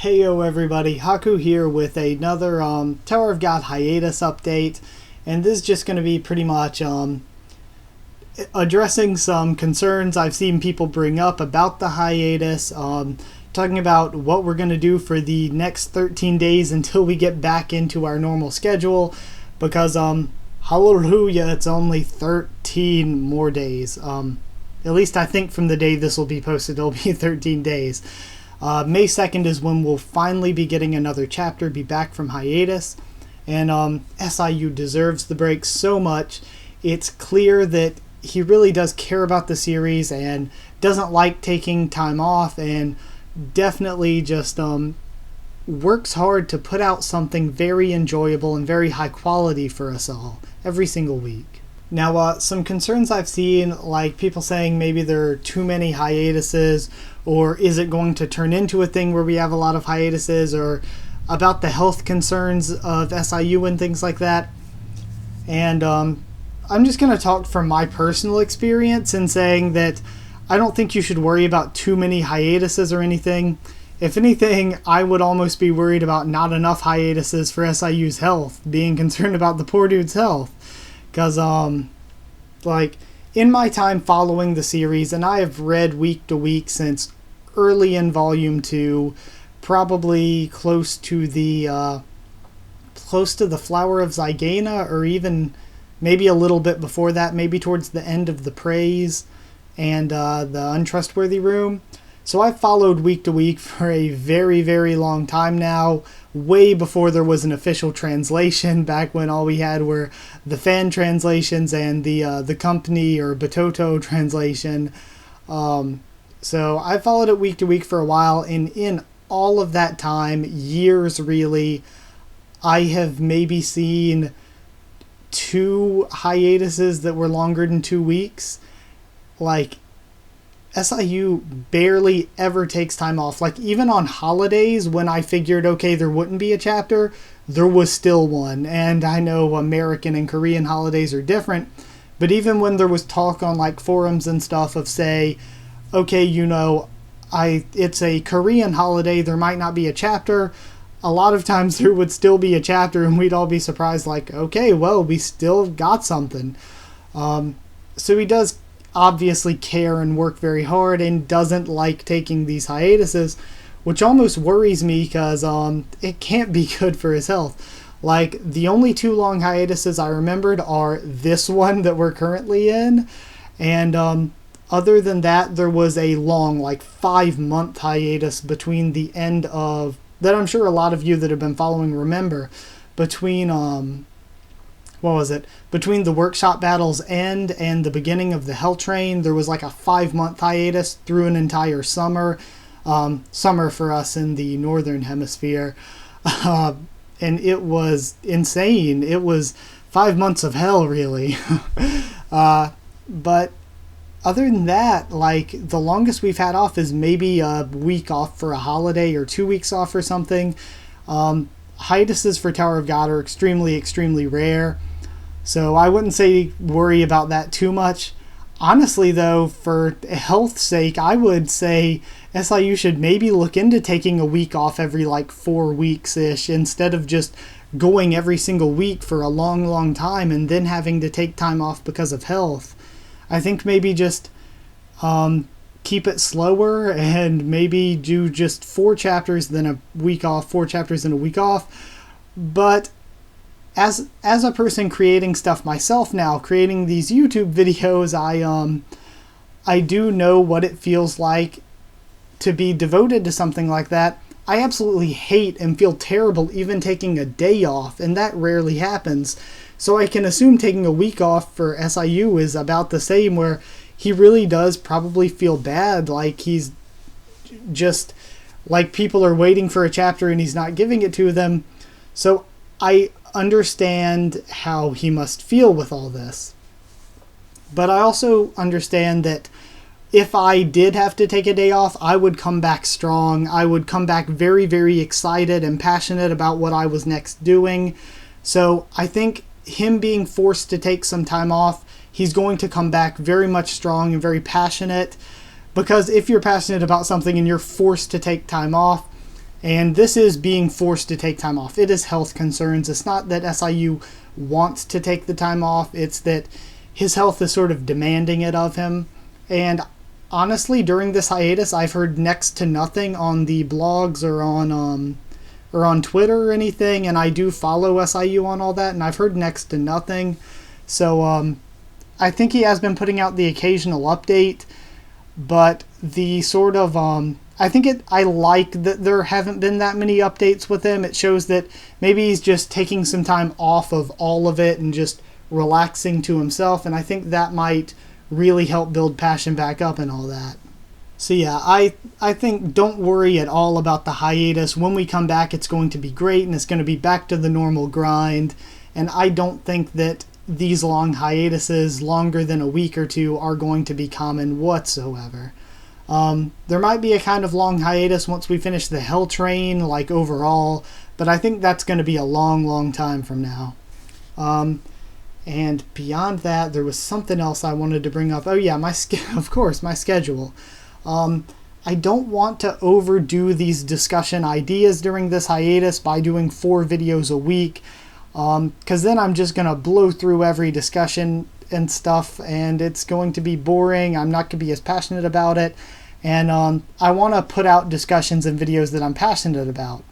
Heyo everybody, Haku here with another Tower of God hiatus update, and this is just going to be pretty much addressing some concerns I've seen people bring up about the hiatus, talking about what we're going to do for the next 13 days until we get back into our normal schedule, because hallelujah, it's only 13 more days. At least I think from the day this will be posted, it'll be 13 days. May 2nd is when we'll finally be getting another chapter, be back from hiatus. And SIU deserves the break so much. It's clear that he really does care about the series and doesn't like taking time off, and definitely just works hard to put out something very enjoyable and very high quality for us all every single week. Now, some concerns I've seen, like people saying maybe there are too many hiatuses, or is it going to turn into a thing where we have a lot of hiatuses, or about the health concerns of SIU and things like that. And I'm just going to talk from my personal experience and saying that I don't think you should worry about too many hiatuses or anything. If anything, I would almost be worried about not enough hiatuses for SIU's health, being concerned about the poor dude's health. Because, like, in my time following the series, and I have read week to week since early in Volume 2, probably close to the Flower of Zygana, or even maybe a little bit before that, maybe towards the end of the Praise and the Untrustworthy Room. So I've followed week to week for a very, very long time now, way before there was an official translation, back when all we had were the fan translations and the company or Batoto translation. So I followed it week to week for a while, and in all of that time, years really, I have maybe seen 2 hiatuses that were longer than 2 weeks. Like, SIU barely ever takes time off. Like, even on holidays, when I figured, okay, there wouldn't be a chapter, there was still one. And I know American and Korean holidays are different, but even when there was talk on, like, forums and stuff of, say, okay, you know, it's a Korean holiday, there might not be a chapter, a lot of times there would still be a chapter, and we'd all be surprised, like, okay, well, we still got something. So he does obviously care and work very hard and doesn't like taking these hiatuses, which almost worries me, because it can't be good for his health. Like, the only 2 long hiatuses I remembered are this one that we're currently in, and other than that, there was a long, like, 5-month hiatus between the end of, that I'm sure a lot of you that have been following remember, between between the workshop battle's end and the beginning of the Hell Train. There was like a 5-month hiatus through an entire summer. Summer for us in the Northern Hemisphere. And it was insane. It was 5 months of hell, really. But other than that, like, the longest we've had off is maybe a week off for a holiday, or 2 weeks off or something. Hiatuses for Tower of God are extremely, extremely rare. So I wouldn't say worry about that too much. Honestly, though, for health's sake, I would say SIU should maybe look into taking a week off every, like, 4 weeks-ish, instead of just going every single week for a long, long time and then having to take time off because of health. I think maybe just keep it slower and maybe do just 4 chapters, then a week off, 4 chapters, and a week off. But as a person creating stuff myself now, creating these YouTube videos, I do know what it feels like to be devoted to something like that. I absolutely hate and feel terrible even taking a day off, and that rarely happens. So I can assume taking a week off for SIU is about the same, where he really does probably feel bad, like he's just, like, people are waiting for a chapter and he's not giving it to them. So I understand how he must feel with all this. But I also understand that if I did have to take a day off, I would come back strong. I would come back very, very excited and passionate about what I was next doing. So I think him being forced to take some time off, he's going to come back very much strong and very passionate. Because if you're passionate about something and you're forced to take time off, And this is being forced to take time off. It is health concerns. It's not that SIU wants to take the time off. It's that his health is sort of demanding it of him. And honestly, during this hiatus, I've heard next to nothing on the blogs or on Twitter or anything. And I do follow SIU on all that, and I've heard next to nothing. So I think he has been putting out the occasional update, but the sort of I like that there haven't been that many updates with him. It shows that maybe he's just taking some time off of all of it and just relaxing to himself, and I think that might really help build passion back up and all that. So yeah, I think don't worry at all about the hiatus. When we come back, it's going to be great, and it's going to be back to the normal grind, and I don't think that these long hiatuses, longer than a week or two, are going to be common whatsoever. There might be a kind of long hiatus once we finish the Hell Train, like overall, but I think that's going to be a long, long time from now. And beyond that, there was something else I wanted to bring up. Oh yeah, of course, my schedule. I don't want to overdo these discussion ideas during this hiatus by doing 4 videos a week, because then I'm just going to blow through every discussion and stuff, and it's going to be boring. I'm not going to be as passionate about it. And I want to put out discussions and videos that I'm passionate about.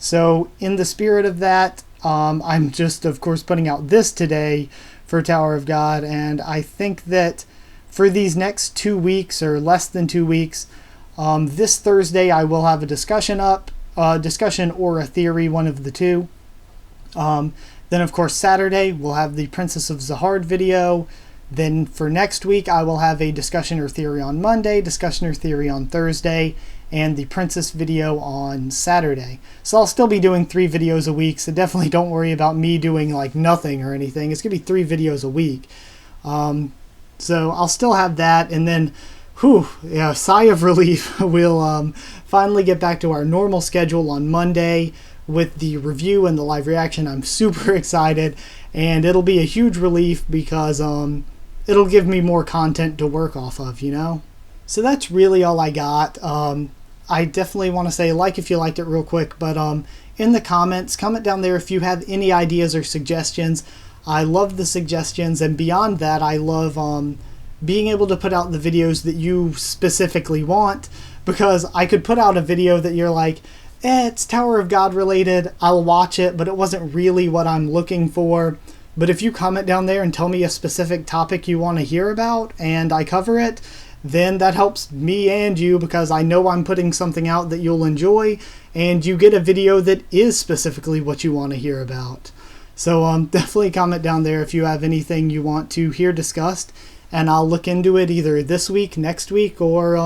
So in the spirit of that, I'm just, of course, putting out this today for Tower of God. And I think that for these next 2 weeks, or less than 2 weeks, this Thursday I will have a discussion up, discussion or a theory, one of the two. Then, of course, Saturday we'll have the Princess of Zahard video. Then for next week, I will have a discussion or theory on Monday, discussion or theory on Thursday, and the Princess video on Saturday. So I'll still be doing 3 videos a week, so definitely don't worry about me doing like nothing or anything. It's going to be 3 videos a week. So I'll still have that, and then, sigh of relief. We'll finally get back to our normal schedule on Monday with the review and the live reaction. I'm super excited, and it'll be a huge relief because it'll give me more content to work off of, you know? So that's really all I got. I definitely want to say like if you liked it real quick, but in the comments, comment down there if you have any ideas or suggestions. I love the suggestions, and beyond that, I love being able to put out the videos that you specifically want, because I could put out a video that you're like, it's Tower of God related, I'll watch it, but it wasn't really what I'm looking for. But if you comment down there and tell me a specific topic you want to hear about and I cover it, then that helps me and you, because I know I'm putting something out that you'll enjoy, and you get a video that is specifically what you want to hear about. So definitely comment down there if you have anything you want to hear discussed, and I'll look into it either this week, next week, or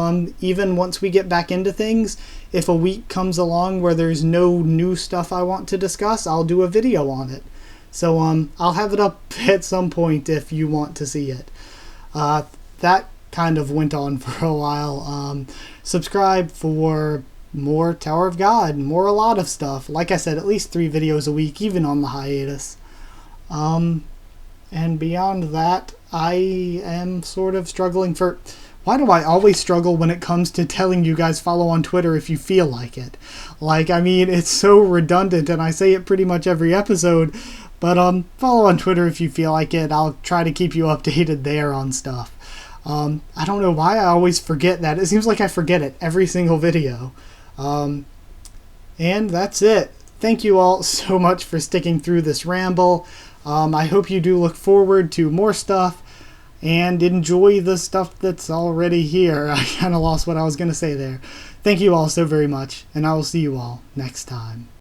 even once we get back into things. If a week comes along where there's no new stuff I want to discuss, I'll do a video on it. So I'll have it up at some point if you want to see it. That kind of went on for a while. Subscribe for more Tower of God, more a lot of stuff. Like I said, at least 3 videos a week, even on the hiatus. And beyond that, I am sort of struggling for... Why do I always struggle when it comes to telling you guys follow on Twitter if you feel like it? Like, I mean, it's so redundant, and I say it pretty much every episode, but follow on Twitter if you feel like it. I'll try to keep you updated there on stuff. I don't know why I always forget that. It seems like I forget it every single video. And that's it. Thank you all so much for sticking through this ramble. I hope you do look forward to more stuff and enjoy the stuff that's already here. I kind of lost what I was going to say there. Thank you all so very much, and I will see you all next time.